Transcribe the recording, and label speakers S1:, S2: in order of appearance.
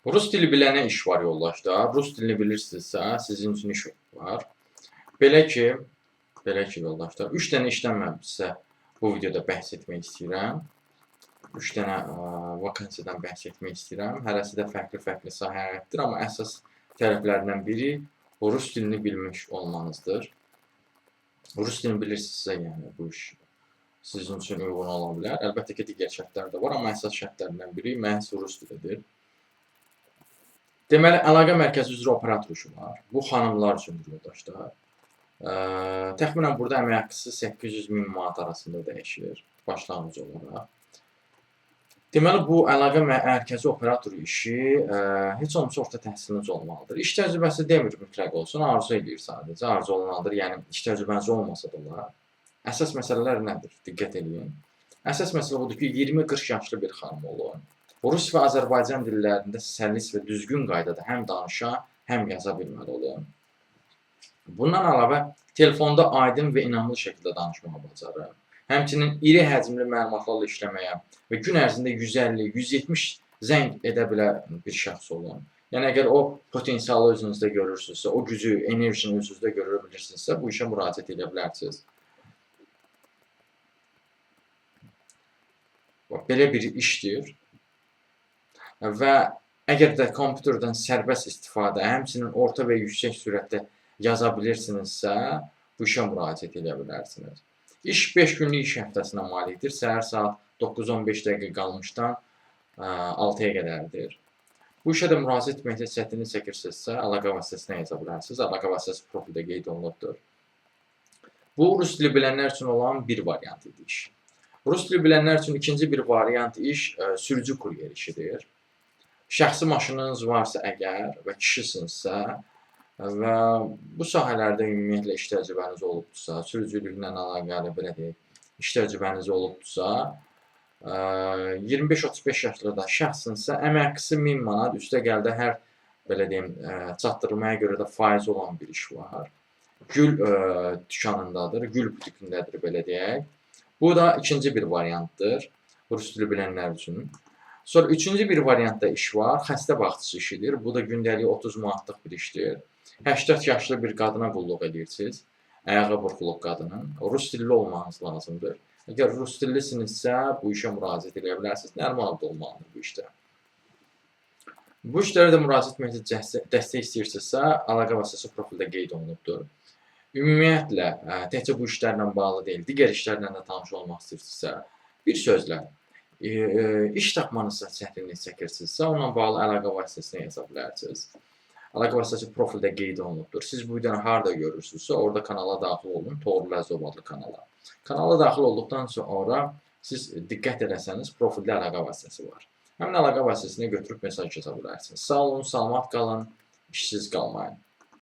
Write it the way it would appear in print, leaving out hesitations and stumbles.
S1: Rus dili bilənə iş var yoldaşlar. Rus dilini bilirsinizsə, sizin üçün iş var. Belə ki, yoldaşlar, 3 dənə işdən mən sizə bu videoda bəhs etmək istəyirəm. 3 dənə vakansiyadan bəhs etmək istəyirəm. Hərəsi də fərqli sahəyə aiddir, amma əsas tələblərindən biri rus dilini bilmiş olmanızdır. Rus dilini bilirsinizsə, yəni bu iş sizin üçün uyğun ola bilər. Əlbəttə ki, digər şərtlər də var, amma əsas şərtlərindən biri məhz rus dilidir. Deməli, əlaqə mərkəzi üzrə operator işi var. Bu xanımlar üçündür yoldaşlar. Təxminən burada əmək haqqısı 800-1000 manat arasında dəyişir başlanğıc olaraq. Deməli, bu əlaqə mərkəzi operatoru işi heç olmasa orta təhsiliniz olmalıdır. İş təcrübəsi demir mütləq olsun, arzu edir sadəcə, arzu olunandır. Yəni, iş təcrübəniz olmasa da olar. Əsas məsələlər nədir? Diqqət edin. Əsas məsələ budur ki, 20-40 yaşlı bir xanım olun. Rus və Azərbaycan dillərində səlis və düzgün qaydada həm danışa, həm yaza bilməli olun. Bundan əlavə, telefonda aydın və inamlı şəkildə danışmağı bacarın. Həmçinin iri həcmli məlumatlarla işləməyə və gün ərzində 150-170 zəng edə bilən bir şəxs olun. Yəni, əgər o potensialı özünüzdə görürsünüzsə, o gücü, enerjini özünüzdə görə bilirsinizsə, bu işə müraciət edə bilərsiniz. Belə bir işdir. Və əgər də kompüterdən sərbəst istifadə, həmçinin orta və yüksək sürətdə yaza bilirsinizsə, bu işə müraciət edə bilərsiniz. İş 5 günlük iş həftəsinə malikdir. Səhər saat 9-15 dəqiqə qalmışdan 6-ya qədərdir. Bu işə də müraciət etməkdə çətinlik çəkirsinizsə, əlaqə vasitəsinə yaza bilərsiniz. Əlaqə vasitəsi profildə qeyd olunubdur. Bu, rus dili bilənlər üçün olan bir variant idi iş. Rus dili bilənlər üçün ikinci bir variant iş sürücü kuryer işidir. Şəxsi maşınınız varsa əgər və kişisinizsə və bu sahələrdə ümumiyyətlə iş təcrübəniz olubdursa, sürücülüklə əlaqəli belə deyək, iş təcrübəniz olubdursa, 25-35 yaşlarda şəxsinizsə, əmək haqqısı 1000 manat, üstəgəldə hər belə deyim, çatdırılmaya görə də faiz olan bir iş var. Gül dükanındadır, gül butikindədir belə deyək. Bu da ikinci bir variantdır rus dili bilənlər üçün. Sonra üçüncü bir variantda iş var, xəstə baxıcısı işidir. Bu da gündəlik 30 manatlıq bir işdir. 80 yaşlı bir qadına qulluq edirsiniz, ayağı burxuluq qadının. Rus dilli olmanız lazımdır. Əgər rus dillisinizsə, bu işə müraciət edə bilərsiniz. Normal da olmalıdır bu işdə. Bu işlərə də müraciət etməkdə dəstək istəyirsinizsə, əlaqə vasitəsi profildə qeyd olunubdur. Ümumiyyətlə, təkcə bu işlərlə bağlı deyil, digər işlərlə də tanış olmaq istəyirsinizsə, bir sözlə, iş tapmanızsa çətinlik çəkirsinizsə, onunla bağlı əlaqə vasitəsinə yaza bilərsiniz. Əlaqə vasitəsi profildə qeyd olunubdur. Siz bu videonu harada görürsünüzsə, orada kanala daxil olun, Toğrul Əzov adlı kanala. Kanala daxil olduqdan sonra siz diqqət edəsəniz, profildə əlaqə vasitəsi var. Həmin əlaqə vasitəsinə götürüb mesaj yaza bilərsiniz. Sağ olun, salamat qalın, işsiz qalmayın.